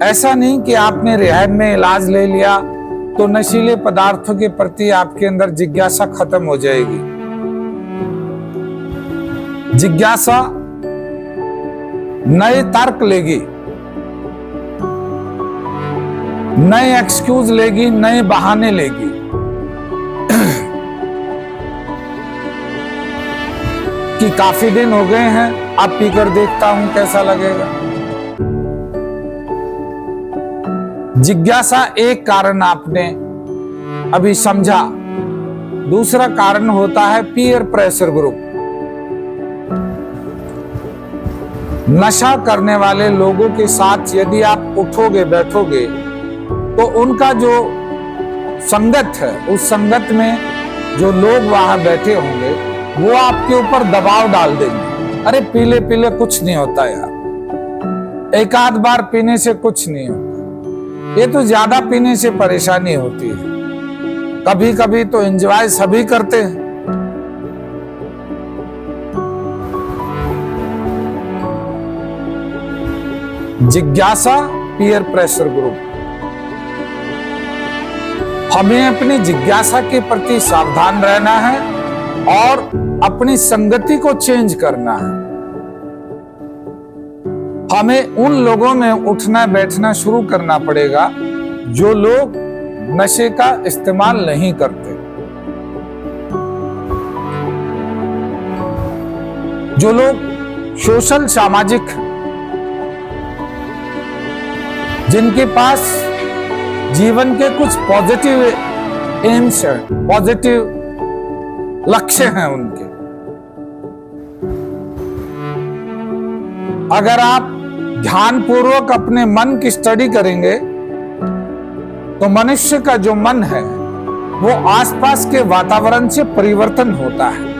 ऐसा नहीं कि आपने रिहैब में इलाज ले लिया तो नशीले पदार्थों के प्रति आपके अंदर जिज्ञासा खत्म हो जाएगी। जिज्ञासा नए तर्क लेगी, नए एक्सक्यूज लेगी, नए बहाने लेगी। कि काफी दिन हो गए हैं, अब पीकर देखता हूं कैसा लगेगा। जिज्ञासा एक कारण आपने अभी समझा। दूसरा कारण होता है पीयर प्रेशर ग्रुप। नशा करने वाले लोगों के साथ यदि आप उठोगे बैठोगे तो उनका जो संगत है, उस संगत में जो लोग वहां बैठे होंगे वो आपके ऊपर दबाव डाल देंगे। अरे पीले पीले कुछ नहीं होता यार, एक आध बार पीने से कुछ नहीं होता, ये तो ज्यादा पीने से परेशानी होती है। कभी कभी तो एंजॉय सभी करते हैं। जिज्ञासा पीयर प्रेशर ग्रुप। हमें अपनी जिज्ञासा के प्रति सावधान रहना है और अपनी संगति को चेंज करना है। हमें उन लोगों में उठना बैठना शुरू करना पड़ेगा जो लोग नशे का इस्तेमाल नहीं करते, जो लोग सोशल सामाजिक, जिनके पास जीवन के कुछ पॉजिटिव एम्स हैं, पॉजिटिव लक्ष्य हैं उनके। अगर आप ध्यानपूर्वक अपने मन की स्टडी करेंगे तो मनुष्य का जो मन है वो आसपास के वातावरण से परिवर्तन होता है।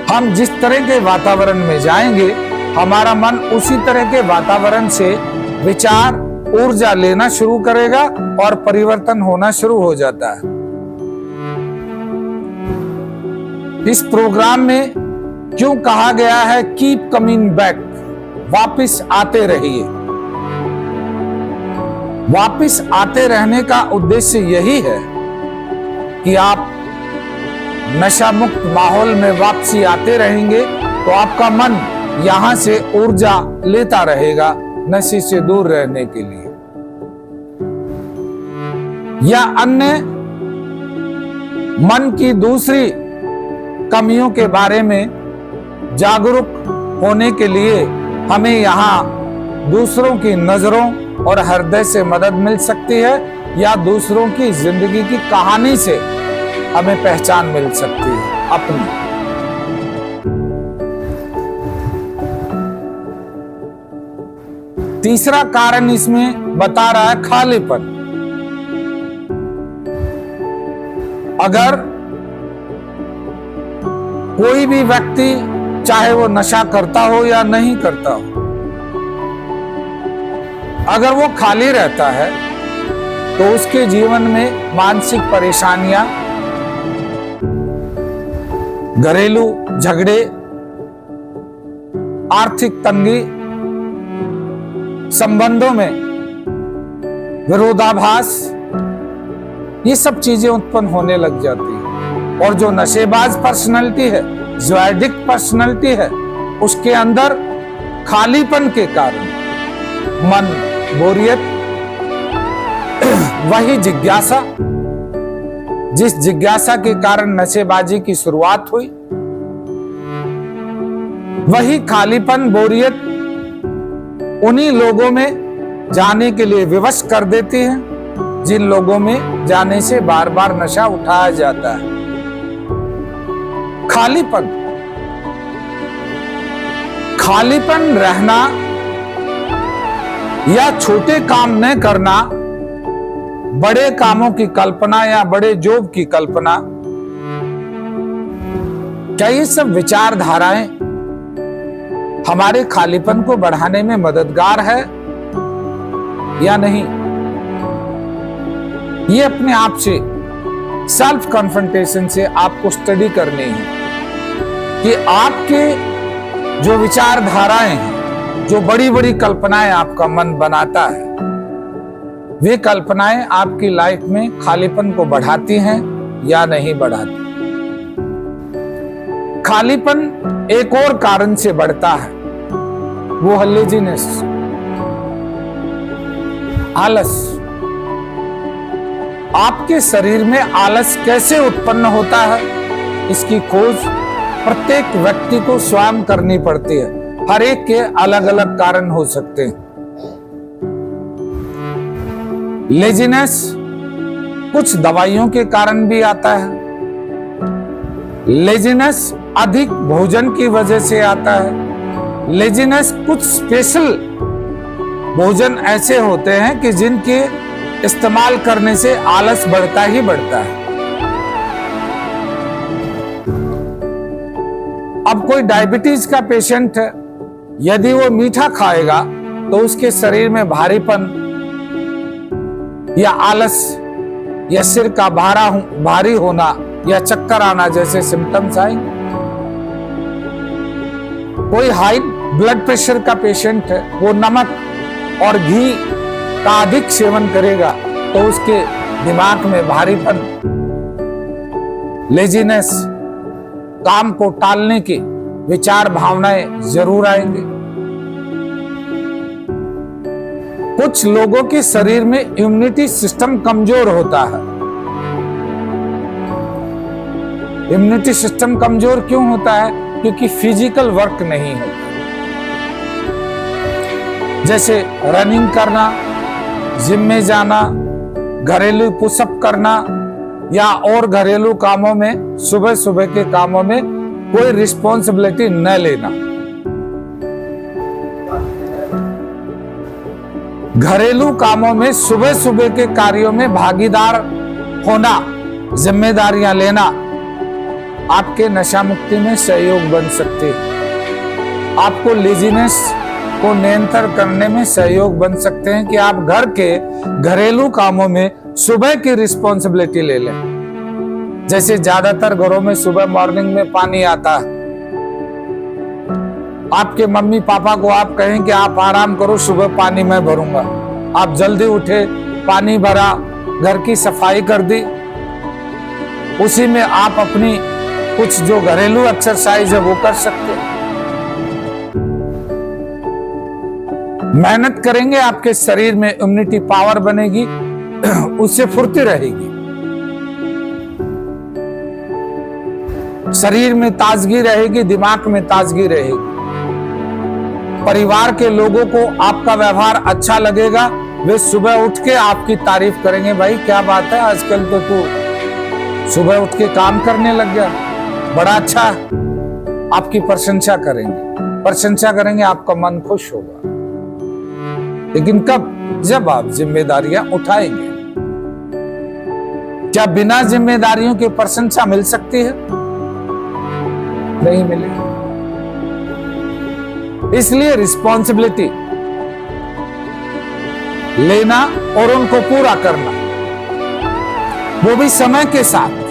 हम जिस तरह के वातावरण में जाएंगे हमारा मन उसी तरह के वातावरण से विचार ऊर्जा लेना शुरू करेगा और परिवर्तन होना शुरू हो जाता है। इस प्रोग्राम में क्यों कहा गया है कीप कमिंग बैक, वापिस आते रहिए। वापिस आते रहने का उद्देश्य यही है कि आप नशा मुक्त माहौल में वापसी आते रहेंगे तो आपका मन यहां से ऊर्जा लेता रहेगा नशे से दूर रहने के लिए, या अन्य मन की दूसरी कमियों के बारे में जागरूक होने के लिए हमें यहाँ दूसरों की नजरों और हृदय से मदद मिल सकती है, या दूसरों की जिंदगी की कहानी से हमें पहचान मिल सकती है अपनी। तीसरा कारण इसमें बता रहा है खालीपन। अगर कोई भी व्यक्ति चाहे वो नशा करता हो या नहीं करता हो, अगर वो खाली रहता है तो उसके जीवन में मानसिक परेशानियां, घरेलू झगड़े, आर्थिक तंगी, संबंधों में विरोधाभास, ये सब चीजें उत्पन्न होने लग जाती है। और जो नशेबाज पर्सनालिटी है, जो एडिक्ट पर्सनालिटी है, उसके अंदर खालीपन के कारण मन, बोरियत, वही जिज्ञासा, जिस जिज्ञासा के कारण नशेबाजी की शुरुआत हुई, वही खालीपन, बोरियत उन्हीं लोगों में जाने के लिए विवश कर देती है जिन लोगों में जाने से बार बार नशा उठाया जाता है। खालीपन, खालीपन रहना या छोटे काम न करना, बड़े कामों की कल्पना या बड़े जॉब की कल्पना, क्या ये सब विचारधाराएं हमारे खालीपन को बढ़ाने में मददगार है या नहीं? ये अपने आप से सेल्फ कन्फ्रंटेशन से आपको स्टडी करनी है कि आपके जो विचारधाराएं हैं जो बड़ी बड़ी कल्पनाएं आपका मन बनाता है, वे कल्पनाएं आपकी लाइफ में खालीपन को बढ़ाती हैं या नहीं बढ़ाती। खालीपन एक और कारण से बढ़ता है, वो है लेजीनेस, आलस। आपके शरीर में आलस कैसे उत्पन्न होता है, इसकी खोज प्रत्येक व्यक्ति को स्वयं करनी पड़ती है। हर एक के अलग अलग कारण हो सकते हैं। लेजीनेस कुछ दवाइयों के कारण भी आता है। लेजीनेस अधिक भोजन की वजह से आता है। लेजीनेस कुछ स्पेशल भोजन ऐसे होते हैं कि जिनके इस्तेमाल करने से आलस बढ़ता ही बढ़ता है। अब कोई डायबिटीज का पेशेंट है, यदि वो मीठा खाएगा तो उसके शरीर में भारीपन या आलस या सिर का भारी होना या चक्कर आना जैसे सिम्टम्स आएंगे। कोई हाई ब्लड प्रेशर का पेशेंट है, वो नमक और घी का अधिक सेवन करेगा तो उसके दिमाग में भारीपन, लेजीनेस, काम को टालने की विचार भावनाएं जरूर आएंगे। कुछ लोगों के शरीर में इम्यूनिटी सिस्टम कमजोर होता है। इम्यूनिटी सिस्टम कमजोर क्यों होता है? क्योंकि फिजिकल वर्क नहीं होता। जैसे रनिंग करना, जिम में जाना, घरेलू पुशअप करना या और घरेलू कामों में, सुबह सुबह के कामों में कोई रिस्पॉन्सिबिलिटी न लेना। घरेलू कामों में सुबह सुबह के कार्यों में भागीदार होना, जिम्मेदारियां लेना आपके नशा मुक्ति में सहयोग बन सकते हैं। आपको लेजीनेस को नियंत्रण करने में सहयोग बन सकते हैं कि आप घर के घरेलू कामों में सुबह की रिस्पॉन्सिबिलिटी ले लें। जैसे ज्यादातर घरों में सुबह मॉर्निंग में पानी आता है, आपके मम्मी पापा को आप कहें कि आप आराम करो, सुबह पानी मैं भरूंगा। आप जल्दी उठे, पानी भरा, घर की सफाई कर दी, उसी में आप अपनी कुछ जो घरेलू एक्सरसाइज है वो कर सकते हैं। मेहनत करेंगे, आपके शरीर में इम्यूनिटी पावर बनेगी, उससे फुर्ती रहेगी, शरीर में ताजगी रहेगी, दिमाग में ताजगी रहेगी। परिवार के लोगों को आपका व्यवहार अच्छा लगेगा, वे सुबह उठ के आपकी तारीफ करेंगे, भाई क्या बात है, आजकल तो तू सुबह उठ के काम करने लग गया, बड़ा अच्छा। आपकी प्रशंसा करेंगे, आपका मन खुश होगा। लेकिन कब? जब आप जिम्मेदारियां उठाएंगे। क्या बिना जिम्मेदारियों की प्रशंसा मिल सकती है? नहीं मिलेगी। इसलिए रिस्पॉन्सिबिलिटी लेना और उनको पूरा करना, वो भी समय के साथ।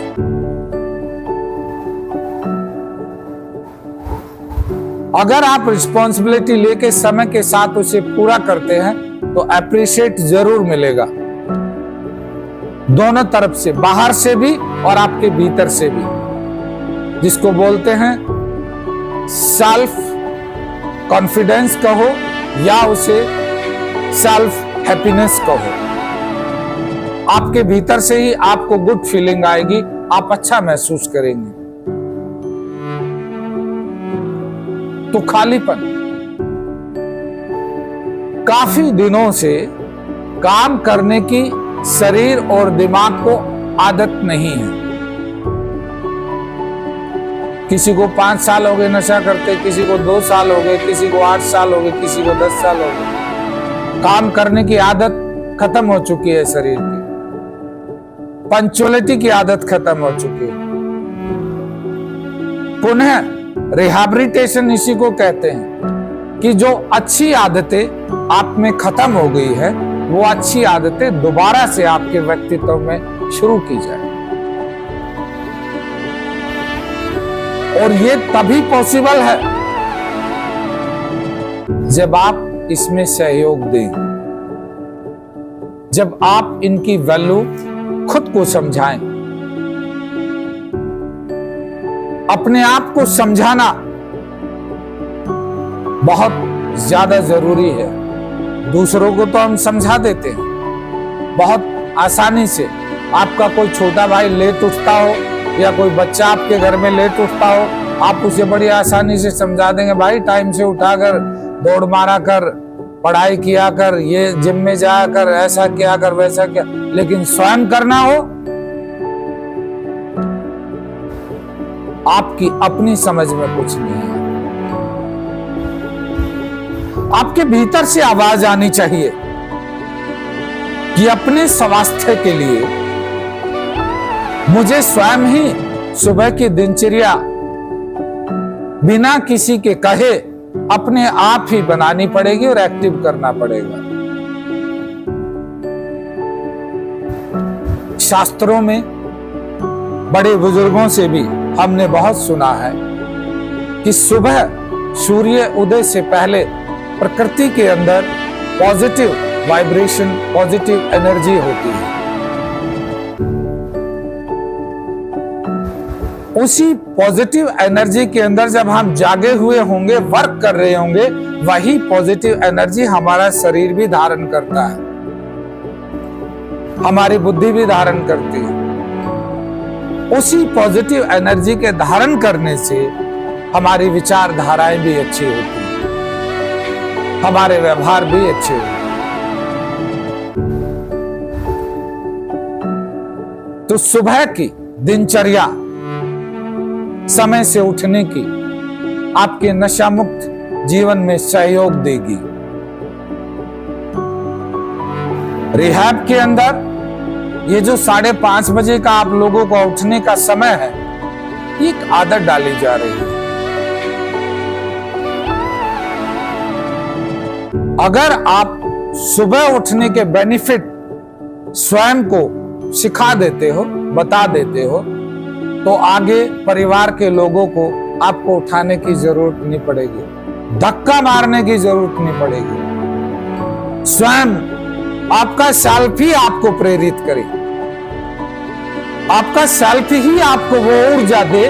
अगर आप रिस्पॉन्सिबिलिटी लेके समय के साथ उसे पूरा करते हैं तो अप्रिशिएट जरूर मिलेगा, दोनों तरफ से, बाहर से भी और आपके भीतर से भी, जिसको बोलते हैं सेल्फ कॉन्फिडेंस कहो या उसे सेल्फ हैप्पीनेस कहो। आपके भीतर से ही आपको गुड फीलिंग आएगी, आप अच्छा महसूस करेंगे। तो खालीपन, काफी दिनों से काम करने की शरीर और दिमाग को आदत नहीं है। किसी को 5 साल हो गए नशा करते, किसी को 2 साल हो गए, किसी को 8 साल हो गए, किसी को 10 साल हो गए। काम करने की आदत खत्म हो चुकी है, शरीर की पंक्चुअलिटी की आदत खत्म हो चुकी है। पुनः रिहैबिलिटेशन इसी को कहते हैं कि जो अच्छी आदतें आप में खत्म हो गई है, वो अच्छी आदतें दोबारा से आपके व्यक्तित्व में शुरू की जाए। और ये तभी पॉसिबल है जब आप इसमें सहयोग दें, जब आप इनकी वैल्यू खुद को समझाएं, अपने आप को समझाना बहुत ज्यादा जरूरी है। दूसरों को तो हम समझा देते हैं बहुत आसानी से। आपका कोई छोटा भाई लेट उठता हो या कोई बच्चा आपके घर में लेट उठता हो, आप उसे बड़ी आसानी से समझा देंगे, भाई टाइम से उठा कर, दौड़ मारा कर, पढ़ाई किया कर, ये जिम में जाया कर, ऐसा किया कर, वैसा किया। लेकिन स्वयं करना हो, आपकी अपनी समझ में कुछ नहीं है। आपके भीतर से आवाज आनी चाहिए कि अपने स्वास्थ्य के लिए मुझे स्वयं ही सुबह की दिनचर्या बिना किसी के कहे अपने आप ही बनानी पड़ेगी और एक्टिव करना पड़ेगा। शास्त्रों में बड़े बुजुर्गों से भी हमने बहुत सुना है कि सुबह सूर्य उदय से पहले प्रकृति के अंदर पॉजिटिव वाइब्रेशन, पॉजिटिव एनर्जी होती है। उसी पॉजिटिव एनर्जी के अंदर जब हम जागे हुए होंगे, वर्क कर रहे होंगे, वही पॉजिटिव एनर्जी हमारा शरीर भी धारण करता है, हमारी बुद्धि भी धारण करती है। उसी पॉजिटिव एनर्जी के धारण करने से हमारी विचारधाराएं भी अच्छी होती हैं, हमारे व्यवहार भी अच्छे होते हैं। तो सुबह की दिनचर्या समय से उठने की आपके नशा मुक्त जीवन में सहयोग देगी। रिहैब के अंदर ये जो 5:30 बजे का आप लोगों को उठने का समय है, एक आदत डाली जा रही है। अगर आप सुबह उठने के बेनिफिट स्वयं को सिखा देते हो, बता देते हो, तो आगे परिवार के लोगों को आपको उठाने की जरूरत नहीं पड़ेगी, धक्का मारने की जरूरत नहीं पड़ेगी। स्वयं आपका सेल्फ ही आपको प्रेरित करे, आपका सेल्फ ही आपको वो ऊर्जा दे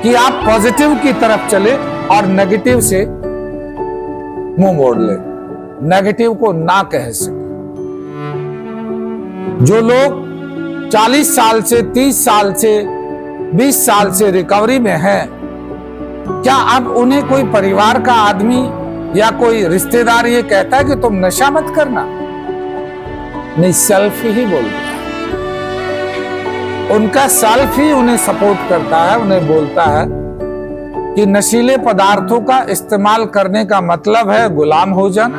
कि आप पॉजिटिव की तरफ चले और नेगेटिव से मुंह मोड़ ले, नेगेटिव को ना कह सके। जो लोग 40 साल से, 30 साल से, 20 साल से रिकवरी में हैं, क्या अब उन्हें कोई परिवार का आदमी या कोई रिश्तेदार ये कहता है कि तुम नशा मत करना? नहीं, सेल्फ ही बोलता है। उनका सेल्फ ही उन्हें सपोर्ट करता है, उन्हें बोलता है कि नशीले पदार्थों का इस्तेमाल करने का मतलब है गुलाम हो जाना,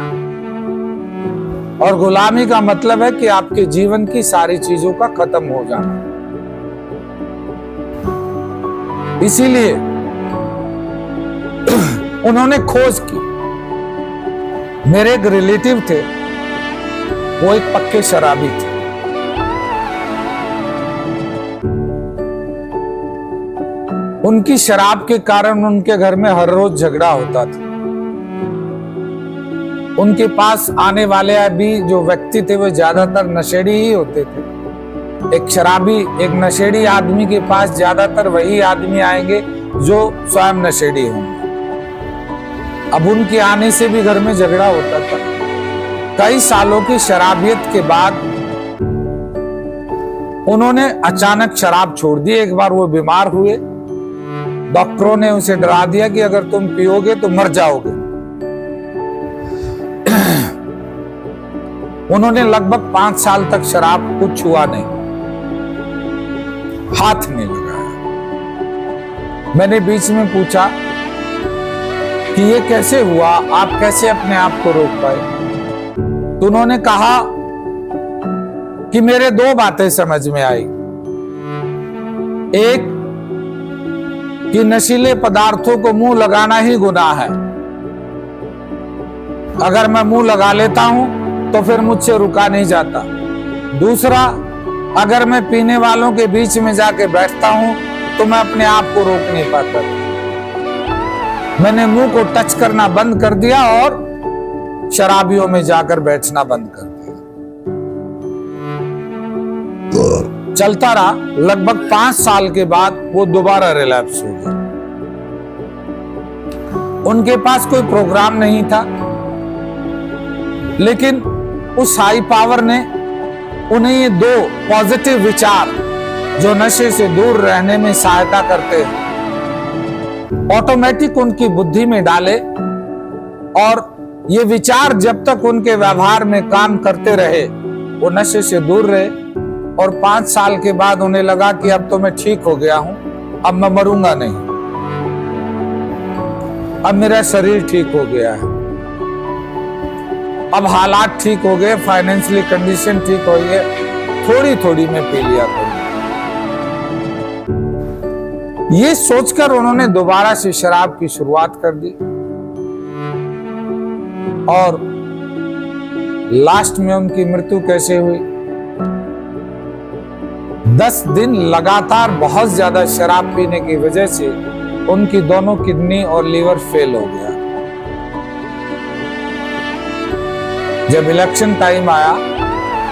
और गुलामी का मतलब है कि आपके जीवन की सारी चीजों का खत्म हो जाना। इसीलिए उन्होंने खोज की। मेरे एक रिलेटिव थे, वो एक पक्के शराबी थे। उनकी शराब के कारण उनके घर में हर रोज झगड़ा होता था। उनके पास आने वाले अभी जो व्यक्ति थे वो ज्यादातर नशेड़ी ही होते थे। एक शराबी, एक नशेड़ी आदमी के पास ज्यादातर वही आदमी आएंगे जो स्वयं नशेड़ी होंगे। अब उनके आने से भी घर में झगड़ा होता था। कई सालों की शराबियत के बाद उन्होंने अचानक शराब छोड़ दी। एक बार वो बीमार हुए, डॉक्टरों ने उसे डरा दिया कि अगर तुम पियोगे तो मर जाओगे। उन्होंने लगभग 5 साल तक शराब को छुआ नहीं, हाथ नहीं लगाया। मैंने बीच में पूछा कि ये कैसे हुआ, आप कैसे अपने आप को रोक पाए? तो उन्होंने कहा कि मेरे 2 बातें समझ में आई। एक कि नशीले पदार्थों को मुंह लगाना ही गुनाह है। अगर मैं मुंह लगा लेता हूं तो फिर मुझसे रुका नहीं जाता। दूसरा, अगर मैं पीने वालों के बीच में जाके बैठता हूं तो मैं अपने आप को रोक नहीं पाता। मैंने मुंह को टच करना बंद कर दिया और शराबियों में जाकर बैठना बंद कर दिया। चलता रहा, लगभग 5 साल के बाद वो दोबारा रिलैप्स हो गए। उनके पास कोई प्रोग्राम नहीं था, लेकिन उस हाई पावर ने उन्हें ये 2 पॉजिटिव विचार जो नशे से दूर रहने में सहायता करते हैं, ऑटोमेटिक उनकी बुद्धि में डाले, और ये विचार जब तक उनके व्यवहार में काम करते रहे, वो नशे से दूर रहे। और 5 साल के बाद उन्हें लगा कि अब तो मैं ठीक हो गया हूं, अब मैं मरूंगा नहीं, अब मेरा शरीर ठीक हो गया है, अब हालात ठीक हो गए, फाइनेंशियली कंडीशन ठीक हो गई, थोड़ी थोड़ी मैं पी लिया करूं। ये सोचकर उन्होंने दोबारा से शराब की शुरुआत कर दी, और लास्ट में उनकी मृत्यु कैसे हुई? 10 दिन लगातार बहुत ज्यादा शराब पीने की वजह से उनकी दोनों किडनी और लीवर फेल हो गया। जब इलेक्शन टाइम आया,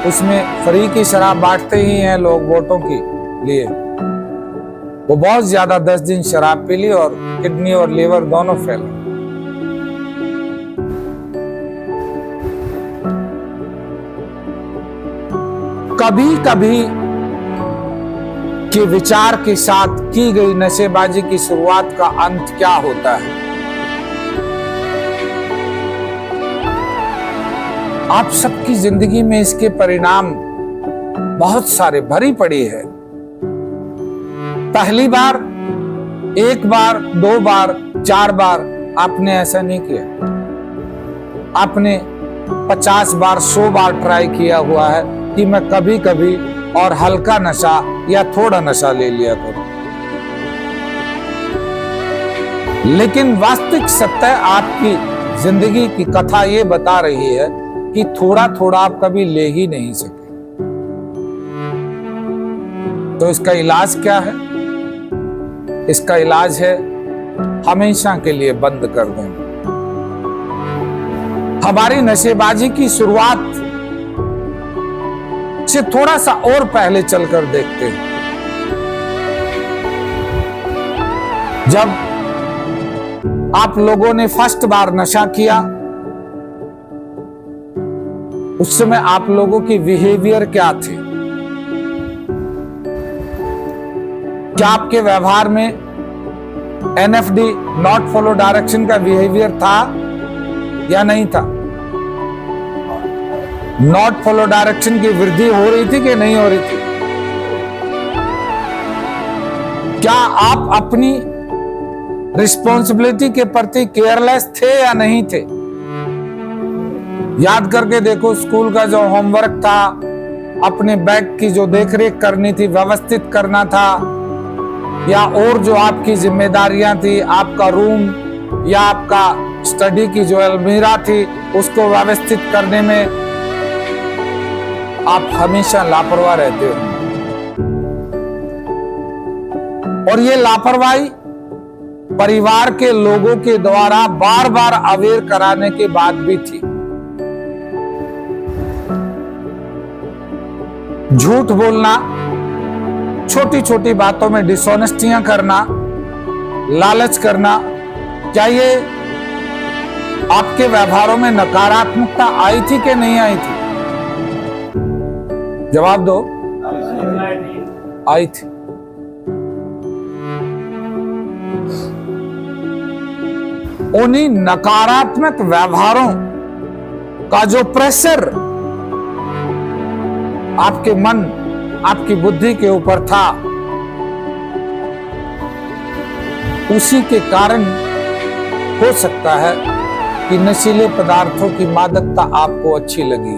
उसमें फ्री की शराब बांटते ही हैं लोग वोटों के लिए, वो बहुत ज्यादा 10 दिन शराब पी ली और किडनी और लीवर दोनों फेल। कभी कभी के विचार के साथ की गई नशेबाजी की शुरुआत का अंत क्या होता है? आप सबकी जिंदगी में इसके परिणाम बहुत सारे भरी पड़ी है। पहली बार, 1 बार, 2 बार, 4 बार आपने ऐसा नहीं किया, आपने 50 बार, 100 बार ट्राई किया हुआ है कि मैं कभी कभी और हल्का नशा या थोड़ा नशा ले लिया करूं। लेकिन वास्तविक सत्य आपकी जिंदगी की कथा ये बता रही है कि थोड़ा थोड़ा आप कभी ले ही नहीं सके। तो इसका इलाज क्या है? इसका इलाज है हमेशा के लिए बंद कर देना। हमारी नशेबाजी की शुरुआत से थोड़ा सा और पहले चलकर देखते हैं। जब आप लोगों ने फर्स्ट बार नशा किया, उस समय आप लोगों की बिहेवियर क्या थे? क्या आपके व्यवहार में NFD, नॉट फॉलो डायरेक्शन का बिहेवियर था या नहीं था? नॉट फॉलो डायरेक्शन की वृद्धि हो रही थी कि नहीं हो रही थी? क्या आप अपनी रिस्पॉन्सिबिलिटी के प्रति केयरलेस थे या नहीं थे? याद करके देखो, स्कूल का जो होमवर्क था, अपने बैग की जो देखरेख करनी थी, व्यवस्थित करना था, या और जो आपकी जिम्मेदारियां थी, आपका रूम या आपका स्टडी की जो अलमीरा थी, उसको व्यवस्थित करने में आप हमेशा लापरवाह रहते हो। और ये लापरवाही परिवार के लोगों के द्वारा बार बार अवेयर कराने के बाद भी थी। झूठ बोलना, छोटी छोटी बातों में डिसऑनेस्टियां करना, लालच करना, क्या ये आपके व्यवहारों में नकारात्मकता आई थी कि नहीं आई थी? जवाब दो। आई थी। उन्हीं नकारात्मक व्यवहारों का जो प्रेशर आपके मन, आपकी बुद्धि के ऊपर था, उसी के कारण हो सकता है कि नशीले पदार्थों की मादकता आपको अच्छी लगी।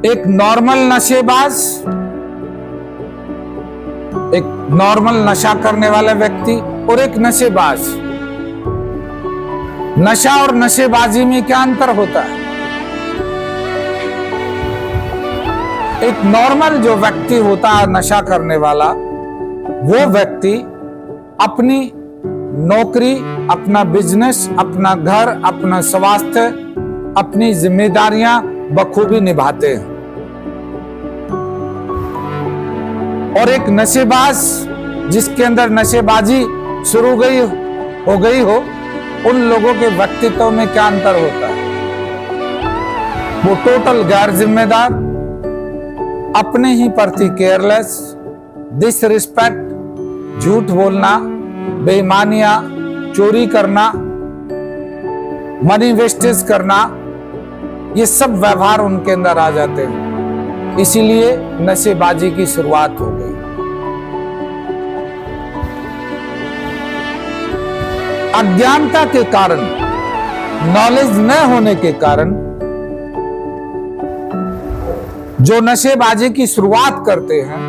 एक नॉर्मल नशेबाज, एक नॉर्मल नशा करने वाला व्यक्ति और एक नशेबाज, नशा और नशेबाजी में क्या अंतर होता है? एक नॉर्मल जो व्यक्ति होता है नशा करने वाला, वो व्यक्ति अपनी नौकरी, अपना बिजनेस, अपना घर, अपना स्वास्थ्य, अपनी जिम्मेदारियां बखूबी निभाते हैं। और एक नशेबाज जिसके अंदर नशेबाजी शुरू हो गई हो, उन लोगों के व्यक्तित्व में क्या अंतर होता है? वो टोटल गैर जिम्मेदार, अपने ही प्रति केयरलेस, डिसरिस्पेक्ट, झूठ बोलना, बेईमानियां, चोरी करना, मनी वेस्टेज करना, ये सब व्यवहार उनके अंदर आ जाते हैं। इसीलिए नशेबाजी की शुरुआत हो गई। अज्ञानता के कारण, नॉलेज न होने के कारण जो नशेबाजी की शुरुआत करते हैं,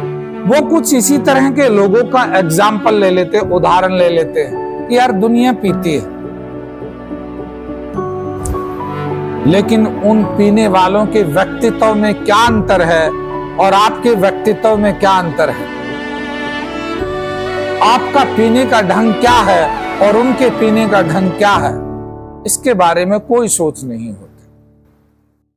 वो कुछ इसी तरह के लोगों का एग्जाम्पल ले लेते, उदाहरण ले लेते हैं कि यार दुनिया पीती है, लेकिन उन पीने वालों के व्यक्तित्व में क्या अंतर है और आपके व्यक्तित्व में क्या अंतर है? आपका पीने का ढंग क्या है और उनके पीने का ढंग क्या है? इसके बारे में कोई सोच नहीं हो।